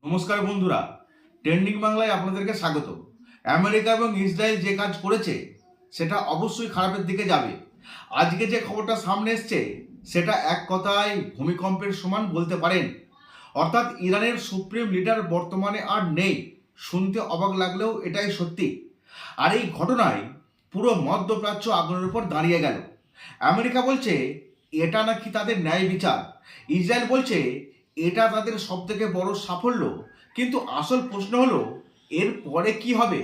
নমস্কার বন্ধুরা, ট্রেন্ডিং বাংলায় আপনাদেরকে স্বাগত। আমেরিকা এবং ইসরায়েল যে কাজ করেছে সেটা অবশ্যই খারাপের দিকে যাবে। আজকে যে খবরটা সামনে এসছে সেটা এক কথায় ভূমিকম্পের সমান বলতে পারেন। অর্থাৎ ইরানের সুপ্রিম লিডার বর্তমানে আর নেই। শুনতে অবাক লাগলেও এটাই সত্যি। আর এই ঘটনায় পুরো মধ্যপ্রাচ্য আগুনের উপর দাঁড়িয়ে গেল। আমেরিকা বলছে এটা নাকি তাদের ন্যায় বিচার, ইসরায়েল বলছে এটা তাদের সবথেকে বড় সাফল্য। কিন্তু আসল প্রশ্ন হলো এর পরে কি হবে?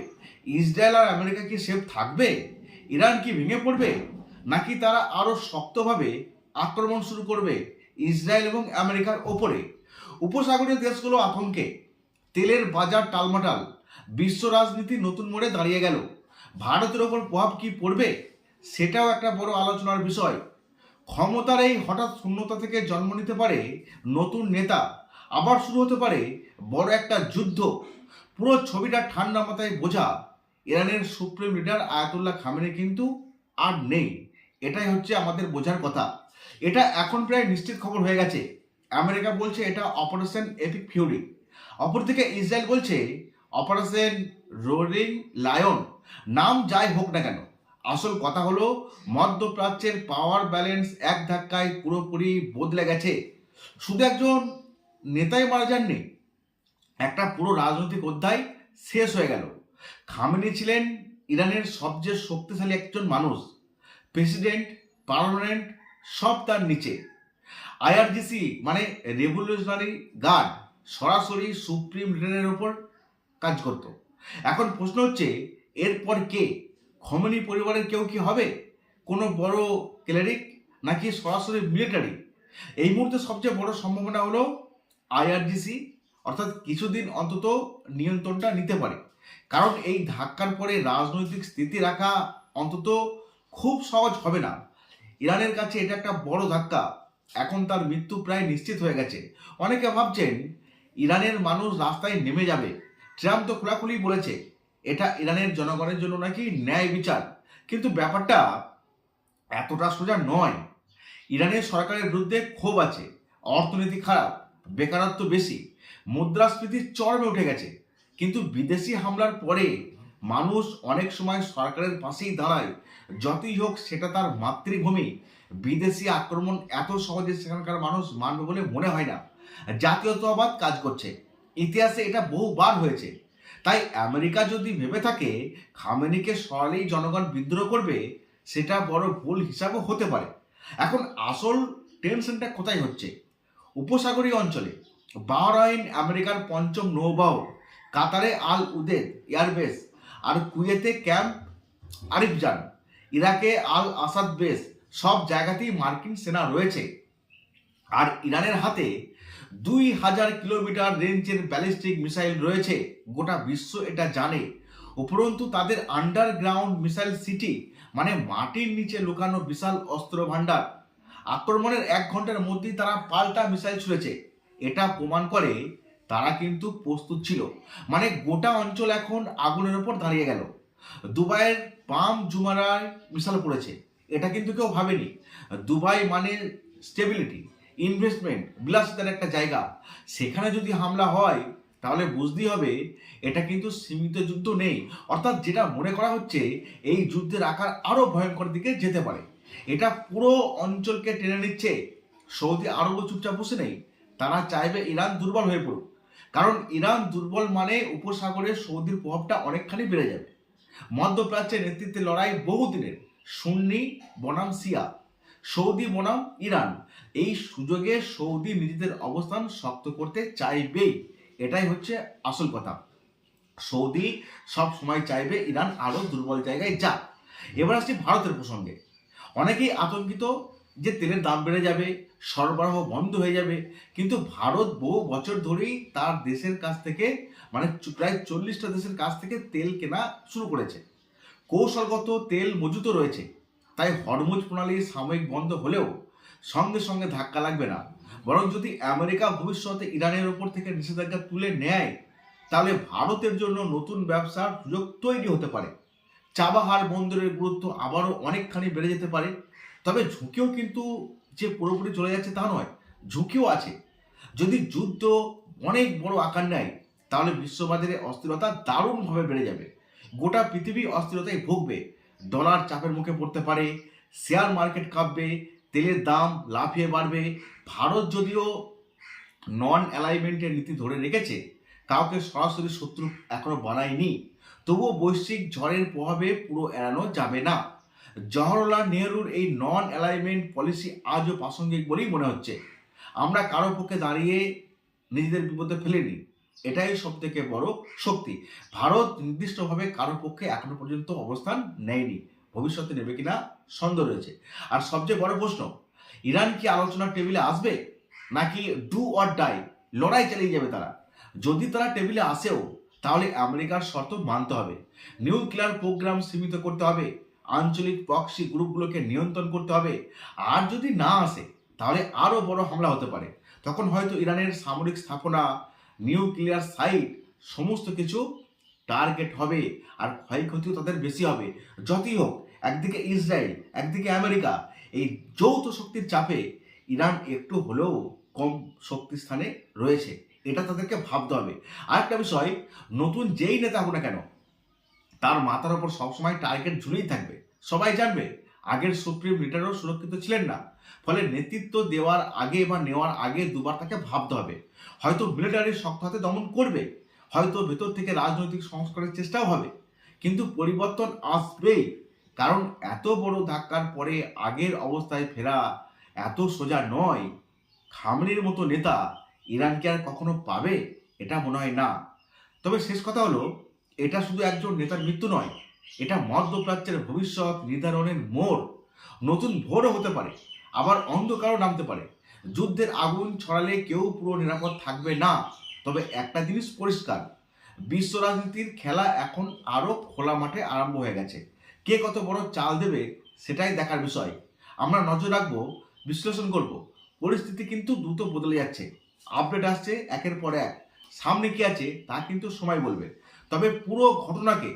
ইসরায়েল আর আমেরিকা কি সেফ থাকবে? ইরান কি ভেঙে পড়বে, নাকি তারা আরো শক্তভাবে আক্রমণ শুরু করবে ইসরায়েল এবং আমেরিকার ওপরে? উপসাগরীয় দেশগুলো আতঙ্কে, তেলের বাজার টালমাটাল, বিশ্ব রাজনীতি নতুন মোড়ে দাঁড়িয়ে গেল। ভারতের ওপর প্রভাব কি পড়বে সেটাও একটা বড় আলোচনার বিষয়। ক্ষমতার এই হঠাৎ শূন্যতা থেকে জন্ম নিতে পারে নতুন নেতা, আবার শুরু হতে পারে বড় একটা যুদ্ধ। পুরো ছবিটা ঠান্ডা মাথায় বোঝা। ইরানের সুপ্রিম লিডার আয়াতুল্লাহ খামেনি কিন্তু আর নেই, এটাই হচ্ছে আমাদের বোঝার কথা। এটা এখন প্রায় নিশ্চিত খবর হয়ে গেছে। আমেরিকা বলছে এটা অপারেশন এপিক ফিউরি, অপরদিকে ইসরায়েল বলছে অপারেশন রোরিং লায়ন। নাম যাই হোক না কেন, আসল কথা হলো মধ্যপ্রাচ্যের পাওয়ার ব্যালেন্স এক ধাক্কায় পুরোপুরি বদলে গেছে। শুধু একজন নেতাই মারা যাননি, একটা পুরো রাজনৈতিক অধ্যায় শেষ হয়ে গেল। খামেনি ছিলেন ইরানের সবচেয়ে শক্তিশালী একজন মানুষ, প্রেসিডেন্ট, পার্লামেন্ট সব তার নিচে। আইআরজিসি মানে রেভলিউশনারি গার্ড সরাসরি সুপ্রিম লিডারের ওপর কাজ করত। এখন প্রশ্ন হচ্ছে এরপর কে? খমেনি পরিবারের কেউ কি হবে? কোনো বড় ক্লেরিক, নাকি সরাসরি মিলিটারি? এই মুহূর্তে সবচেয়ে বড় সম্ভাবনা হলো আইআরজিসি, অর্থাৎ কিছুদিন অন্তত নিয়ন্ত্রণটা নিতে পারে। কারণ এই ধাক্কার পরে রাজনৈতিক স্থিতি রাখা অন্তত খুব সহজ হবে না। ইরানের কাছে এটা একটা বড় ধাক্কা। এখন তার মৃত্যু প্রায় নিশ্চিত হয়ে গেছে। অনেকে ভাবছেন ইরানের মানুষ রাস্তায় নেমে যাবে। ট্রাম্প তো খোলাখুলি বলেছে এটা ইরানের জনগণের জন্য নাকি ন্যায় বিচার। কিন্তু ব্যাপারটা এতটা সোজা নয়। ইরানের সরকারের বিরুদ্ধে ক্ষোভ আছে, অর্থনীতি খারাপ, বেকারত্ব বেশি, মুদ্রাস্ফীতির চরমে উঠে গেছে। কিন্তু বিদেশি হামলার পরে মানুষ অনেক সময় সরকারের পাশেই দাঁড়ায়, যতই হোক সেটা তার মাতৃভূমি। বিদেশি আক্রমণ এত সহজে সেখানকার মানুষ মানবে বলে মনে হয় না। জাতীয়তাবাদ কাজ করছে, ইতিহাসে এটা বহুবার হয়েছে। তাই আমেরিকা যদি ভেবে থাকে খামেনিকে সরালেই জনগণ বিদ্রোহ করবে, সেটা বড় ভুল হিসাবও হতে পারে। এখন আসল টেনশনটা কোথায় হচ্ছে? উপসাগরীয় অঞ্চলে বাহরাইন আমেরিকার পঞ্চম নৌবাহর, কাতারে আল উদেদ এয়ারবেস, আর কুয়েতে ক্যাম্প আরিফজান, ইরাকে আল আসাদ বেস, সব জায়গাতেই মার্কিন সেনা রয়েছে। আর ইরানের হাতে 2000 কিলোমিটার রেঞ্জের ব্যালিস্টিক মিসাইল রয়েছে। গোটা বিশ্ব এটা জানে। উপরন্তু তাদের আন্ডারগ্রাউন্ড মিসাইল সিটি, মানে মাটির নিচে লুকানো বিশাল অস্ত্র ভাণ্ডার। আক্রমণের 1 ঘন্টার মধ্যেই তারা পাল্টা মিসাইল ছুড়েছে। এটা প্রমাণ করে তারা কিন্তু প্রস্তুত ছিল। মানে গোটা অঞ্চল এখন আগুনের উপর দাঁড়িয়ে গেল। দুবাইয়ের পাম জুমারায় মিসাইল পড়েছে, এটা কিন্তু কেউ ভাবেনি। দুবাই মানে স্টেবিলিটি, ইনভেস্টমেন্ট, বিলাসিতার একটা জায়গা। সেখানে যদি হামলা হয় তাহলে বুঝতেই হবে এটা কিন্তু সীমিত যুদ্ধ নেই। অর্থাৎ যেটা মনে করা হচ্ছে এই যুদ্ধের আকার আরো ভয়ঙ্কর দিকে যেতে পারে। এটা পুরো অঞ্চলকে টেনে নিচ্ছে। সৌদি আরবও চুপচাপ বসে নেই, তারা চাইবে ইরান দুর্বল হয়ে পড়ুক। কারণ ইরান দুর্বল মানে উপসাগরে সৌদির প্রভাবটা অনেকখানি বেড়ে যাবে। মধ্যপ্রাচ্যের নেতৃত্বে লড়াই বহুদিনের, সুন্নি বনাম শিয়া, সৌদি বনাম ইরান। এই সুযোগে সৌদি নিজেদের অবস্থান শক্ত করতে চাইবেই, এটাই হচ্ছে আসল কথা। সৌদি সব সময় চাইবে ইরান আরো দুর্বল জায়গায় যাক। এবার আসছি ভারতের প্রসঙ্গে। অনেকেই আতঙ্কিত যে তেলের দাম বেড়ে যাবে, সরবরাহ বন্ধ হয়ে যাবে। কিন্তু ভারত বহু বছর ধরেই তার দেশের কাছ থেকে, মানে প্রায় 40টা দেশের কাছ থেকে তেল কেনা শুরু করেছে। কৌশলগত তেল মজুত রয়েছে। তাই হরমুজ প্রণালী সাময়িক বন্ধ হলেও সঙ্গে সঙ্গে ধাক্কা লাগবে না। বরং যদি আমেরিকা ভবিষ্যতে ইরানের ওপর থেকে নিষেধাজ্ঞা তুলে নেয়, তাহলে ভারতের জন্য নতুন ব্যবসার সুযোগ তৈরি হতে পারে। চাবাহার বন্দরের গুরুত্ব আবারও অনেকখানি বেড়ে যেতে পারে। তবে ঝুঁকিও কিন্তু যে পুরোপুরি চলে যাচ্ছে তা নয়, ঝুঁকিও আছে। যদি যুদ্ধ অনেক বড় আকার নেয়, তাহলে বিশ্ববাজারে অস্থিরতা দারুণভাবে বেড়ে যাবে। গোটা পৃথিবী অস্থিরতায় ভুগবে, ডলার চাপের মুখে পড়তে পারে, শেয়ার মার্কেট কাঁপবে, তেলের দাম লাফিয়ে বাড়বে। ভারত যদিও নন অ্যালাইনমেন্টের নীতি ধরে রেখেছে, কাউকে সরাসরি শত্রু এখনো বানায়নি, তবুও বৈশ্বিক ঝড়ের প্রভাবে পুরো এড়ানো যাবে না। জওহরলাল নেহরুর এই নন অ্যালাইনমেন্ট পলিসি আজও প্রাসঙ্গিক বলেই মনে হচ্ছে। আমরা কারো পক্ষে দাঁড়িয়ে নিজেদের বিপদে ফেলেনি, এটাই সব থেকে বড় শক্তি। ভারত নির্দিষ্টভাবে কারো পক্ষে এখনো পর্যন্ত অবস্থান নেয়নি, ভবিষ্যতে নেবে কিনা সন্দেহ রয়েছে। আর সবচেয়ে বড় প্রশ্ন, ইরান কি আলোচনার টেবিলে আসবে, নাকি ডু অর ডাই লড়াই চালিয়ে যাবে তারা? যদি তারা টেবিলে আসেও, তাহলে আমেরিকার শর্ত মানতে হবে, নিউক্লিয়ার প্রোগ্রাম সীমিত করতে হবে, আঞ্চলিক প্রক্সি গ্রুপগুলোকে নিয়ন্ত্রণ করতে হবে। আর যদি না আসে, তাহলে আরও বড় হামলা হতে পারে। তখন হয়তো ইরানের সামরিক স্থাপনা, নিউক্লিয়ার সাইট সমস্ত কিছু টার্গেট হবে, আর ক্ষয়ক্ষতিও তাদের বেশি হবে। যতই হোক, একদিকে ইসরায়েল, একদিকে আমেরিকা, এই যৌথ শক্তির চাপে ইরান একটু হলেও কম শক্তি স্থানে রয়েছে, এটা তাদেরকে ভাবতে হবে। আরেকটা বিষয়, নতুন যেই নেতা হোক না কেন, তার মাথার ওপর সবসময় টার্গেট ঝুলেই থাকবে। সবাই জানবে আগের সুপ্রিম লিডারও সুরক্ষিত ছিলেন না, ফলে নেতৃত্ব দেওয়ার আগে বা নেওয়ার আগে দুবার তাকে ভাবতে হবে। হয়তো মিলিটারি শক্ত হাতে দমন করবে, হয়তো ভেতর থেকে রাজনৈতিক সংস্কারের চেষ্টাও হবে, কিন্তু পরিবর্তন আসবেই। কারণ এত বড় ধাক্কার পরে আগের অবস্থায় ফেরা এত সোজা নয়। খামেনির মতো নেতা ইরানকে আর কখনো পাবে, এটা মনে হয় না। তবে শেষ কথা হলো, এটা শুধু একজন নেতার মৃত্যু নয়, এটা মধ্যপ্রাচ্যের ভবিষ্যৎ নির্ধারণের মোড়। নতুন ভোরও হতে পারে, আবার অন্ধকারও নামতে পারে। যুদ্ধের আগুন ছড়ালে কেউ পুরো নিরাপদ থাকবে না। তবে একটা জিনিস পরিষ্কার, বিশ্ব রাজনীতির খেলা এখন আরও খোলা মাঠে আরম্ভ হয়ে গেছে। কে কত বড় চাল দেবে সেটাই দেখার বিষয়। আমরা নজর রাখবো, বিশ্লেষণ করব। পরিস্থিতি কিন্তু দ্রুত বদলে যাচ্ছে, আপডেট আসছে একের পর এক। সামনে কি আছে তা কিন্তু সময় বলবে। তবে পুরো ঘটনাকে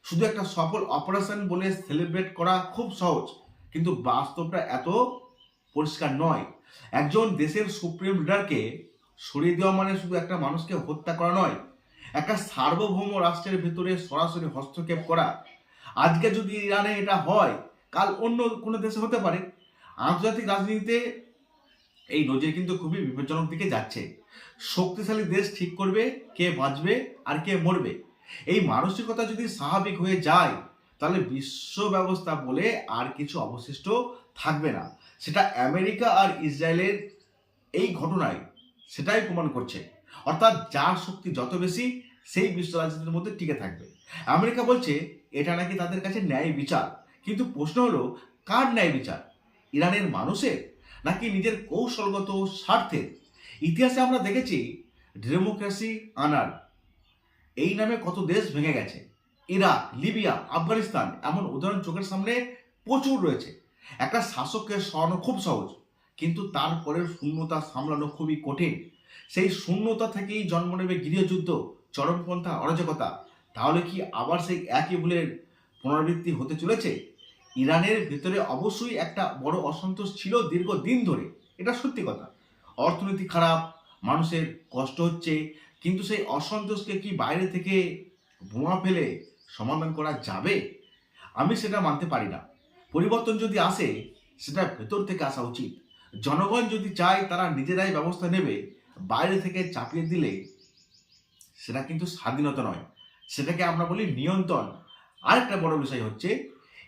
শুধু একটা সফল অপারেশন বলে সেলিব্রেট করা খুব সহজ, কিন্তু বাস্তবটা এত পরিষ্কার নয়। একজন দেশের সুপ্রিম লিডারকে সরিয়ে দেওয়া মানে শুধু একটা মানুষকে হত্যা করা নয়, একটা সার্বভৌম রাষ্ট্রের ভেতরে সরাসরি হস্তক্ষেপ করা। আজকে যদি ইরানে এটা হয়, কাল অন্য কোনো দেশে হতে পারে। আন্তর্জাতিক রাজনীতিতে এই নজির কিন্তু খুবই বিপজ্জনক দিকে যাচ্ছে। শক্তিশালী দেশ ঠিক করবে কে বাঁচবে আর কে মরবে। এই মানসিকতা যদি স্বাভাবিক হয়ে যায়, তাহলে বিশ্ব ব্যবস্থা বলে আর কিছু অবশিষ্ট থাকবে না। সেটা আমেরিকা আর ইসরায়েলের এই ঘটনায় সেটাই প্রমাণ করছে। অর্থাৎ যার শক্তি যত বেশি, সেই বিশ্ব রাজনীতির মধ্যে টিকে থাকবে। আমেরিকা বলছে এটা নাকি তাদের কাছে ন্যায় বিচার, কিন্তু প্রশ্ন হলো, কার ন্যায় বিচার? ইরানের মানুষের, নাকি নিজের কৌশলগত স্বার্থের? ইতিহাসে আমরা দেখেছি ডেমোক্রেসি আনার এই নামে কত দেশ ভেঙে গেছে। ইরাক, লিবিয়া, আফগানিস্তান, এমন উদাহরণ চোখের সামনে প্রচুর রয়েছে। একটা শাসককে সরানো খুব সহজ, কিন্তু তারপরে শূন্যতা সামলানো খুবই কঠিন। সেই শূন্যতা থেকেই জন্ম নেবে গৃহযুদ্ধ, চরমপন্থা, অরাজকতা। তাহলে কি আবার সেই একই ভুলের পুনরাবৃত্তি হতে চলেছে? ইরানের ভেতরে অবশ্যই একটা বড় অসন্তোষ ছিল দীর্ঘদিন ধরে, এটা সত্যি কথা। অর্থনীতি খারাপ, মানুষের কষ্ট হচ্ছে, কিন্তু সেই অসন্তোষকে কি বাইরে থেকে বোমা ফেলে সমাধান করা যাবে? আমি সেটা মানতে পারি না। পরিবর্তন যদি আসে, সেটা ভেতর থেকে আসা উচিত। জনগণ যদি চায়, তারা নিজেরাই ব্যবস্থা নেবে। বাইরে থেকে চাপিয়ে দিলে সেটা কিন্তু স্বাধীনতা নয়, সেটাকে আমরা বলি নিয়ন্ত্রণ। আরেকটা বড় বিষয় হচ্ছে,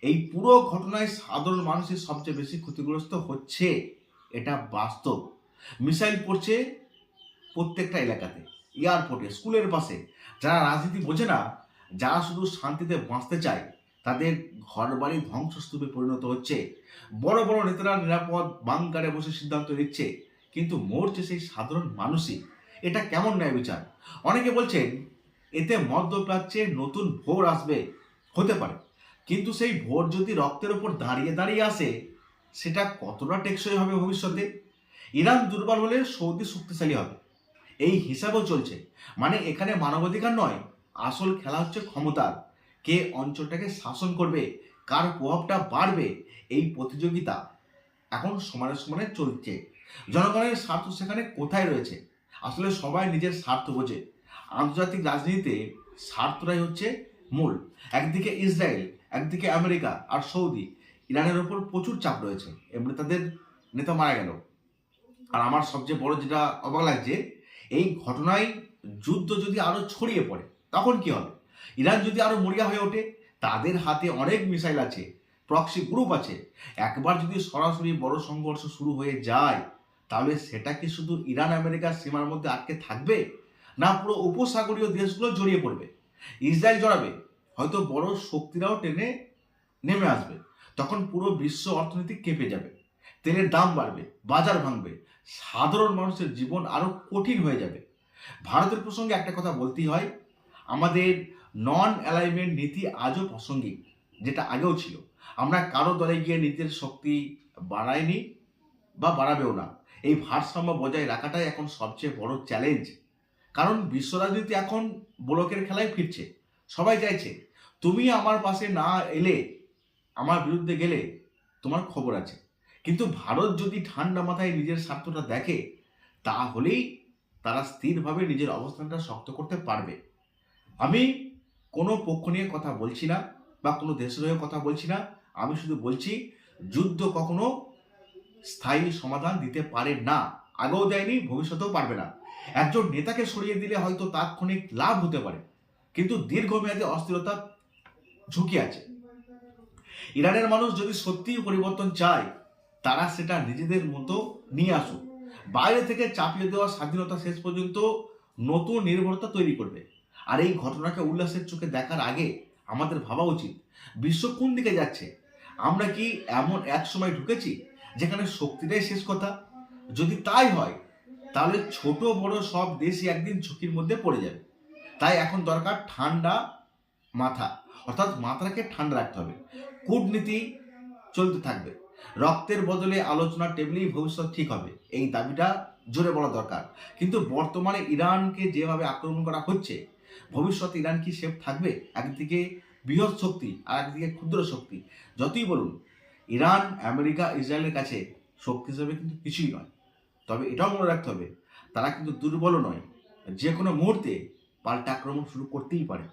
এই পুরো ঘটনায় সাধারণ মানুষের সবচেয়ে বেশি ক্ষতিগ্রস্ত হচ্ছে, এটা বাস্তব। মিসাইল পড়ছে প্রত্যেকটা এলাকাতে, এয়ারপোর্টে, স্কুলের পাশে। যারা রাজনীতি বোঝে না, যারা শুধু শান্তিতে বাঁচতে চায়, তাদের ঘরবাড়ি ধ্বংসস্তূপে পরিণত হচ্ছে। বড় বড় নেতারা নিরাপদ বাংকারে বসে সিদ্ধান্ত নিচ্ছে, কিন্তু মরছে সেই সাধারণ মানুষই। এটা কেমন ন্যায় বিচার? অনেকে বলছেন এতে মধ্যপ্রাচ্যে নতুন ভোর আসবে, হতে পারে, কিন্তু সেই ভোর যদি রক্তের ওপর দাঁড়িয়ে দাঁড়িয়ে আসে, সেটা কতটা টেকসই হবে ভবিষ্যতে? ইরান দুর্বল হলে সৌদি শক্তিশালী হবে, এই হিসাবও চলছে। মানে এখানে মানবাধিকার নয়, আসল খেলা হচ্ছে ক্ষমতার। কে অঞ্চলটাকে শাসন করবে, কার প্রভাবটা বাড়বে, এই প্রতিযোগিতা এখন সমানে সমানে চলছে। জনগণের স্বার্থ সেখানে কোথায় রয়েছে? আসলে সবাই নিজের স্বার্থ বোঝে। আন্তর্জাতিক রাজনীতিতে স্বার্থটাই হচ্ছে মূল। একদিকে ইসরায়েল, একদিকে আমেরিকা আর সৌদি, ইরানের ওপর প্রচুর চাপ রয়েছে। এমনি তাদের নেতা মারা গেল। আর আমার সবচেয়ে বড় যেটা অবাক লাগছে, এই ঘটনায় যুদ্ধ যদি আরো ছড়িয়ে পড়ে তখন কি হবে? ইরান যদি আরো মরিয়া হয়ে ওঠে, তাদের হাতে অনেক মিসাইল আছে, প্রক্সি গ্রুপ আছে। একবার যদি সরাসরি বড় সংঘর্ষ শুরু হয়ে যায়, তাহলে সেটা কি শুধু ইরান আমেরিকার সীমার মধ্যে আটকে থাকবে, না পুরো উপসাগরীয় দেশগুলো জড়িয়ে পড়বে? ইসরায়েল জড়াবে, হয়তো বড় শক্তিরাও টেনে নেমে আসবে। তখন পুরো বিশ্ব অর্থনীতি কেঁপে যাবে, তেলের দাম বাড়বে, বাজার ভাঙবে, সাধারণ মানুষের জীবন আরো কঠিন হয়ে যাবে। ভারতের প্রসঙ্গে একটা কথা বলতেই হয়, আমাদের নন অ্যালাইনমেন্ট নীতি আজও প্রাসঙ্গিক, যেটা আগেও ছিল। আমরা কারো দলে গিয়ে নিজের শক্তি বাড়াইনি বা বাড়াবেও না। এই ভারসাম্য বজায় রাখাটাই এখন সবচেয়ে বড় চ্যালেঞ্জ। কারণ বিশ্ব রাজনীতি এখন ব্লকের খেলায় ফিরছে। সবাই চাইছে তুমি আমার পাশে না এলে, আমার বিরুদ্ধে গেলে তোমার খবর আছে। কিন্তু ভারত যদি ঠান্ডা মাথায় নিজের স্বার্থটা দেখে, তাহলেই তারা স্থিরভাবে নিজের অবস্থানটা শক্ত করতে পারবে। আমি কোনো পক্ষ নিয়ে কথা বলছি না বা কোনো দেশের হয়ে কথা বলছি না। আমি শুধু বলছি, যুদ্ধ কখনো স্থায়ী সমাধান দিতে পারে না, আগেও দেয়নি, ভবিষ্যতেও পারবে না। একজন নেতাকে সরিয়ে দিলে হয়তো তাৎক্ষণিক লাভ হতে পারে, কিন্তু দীর্ঘমেয়াদী অস্থিরতা ঝুঁকি আছে। ইরানের মানুষ যদি সত্যিই পরিবর্তন চায়, তারা সেটা নিজেদের মতো নিয়ে আসুক। বাইরে থেকে চাপিয়ে দেওয়া স্বাধীনতা শেষ পর্যন্ত নতুন নির্ভরতা তৈরি করবে। আর এই ঘটনাকে উল্লাসের চোখে দেখার আগে আমাদের ভাবা উচিত, বিশ্ব কোন দিকে যাচ্ছে? আমরা কি এমন এক সময় ঢুকেছি যেখানে শক্তিটাই শেষ কথা? যদি তাই হয়, তাহলে ছোট বড় সব দেশই একদিন ঝুঁকির মধ্যে পড়ে যাবে। তাই এখন দরকার ঠান্ডা মাথা, অর্থাৎ মাথাকে ঠান্ডা রাখতে হবে। কূটনীতি চলতে থাকবে, রক্তের বদলে আলোচনার টেবিলেই ভবিষ্যৎ ঠিক হবে, এই দাবিটা জোরে বলা দরকার। কিন্তু বর্তমানে ইরানকে যেভাবে আক্রমণ করা হচ্ছে, ভবিষ্যতে ইরান কি সেফ থাকবে? একদিকে বৃহৎ শক্তি আর একদিকে ক্ষুদ্র শক্তি। যতই বলুন, ইরান আমেরিকা ইসরায়েলের কাছে শক্তি হিসেবে কিন্তু কিছুই নয়। তবে এটাও মনে রাখতে হবে, তারা কিন্তু দুর্বল নয়, যে কোনো মুহূর্তে পাল্টা আক্রমণ শুরু করতেই পারে।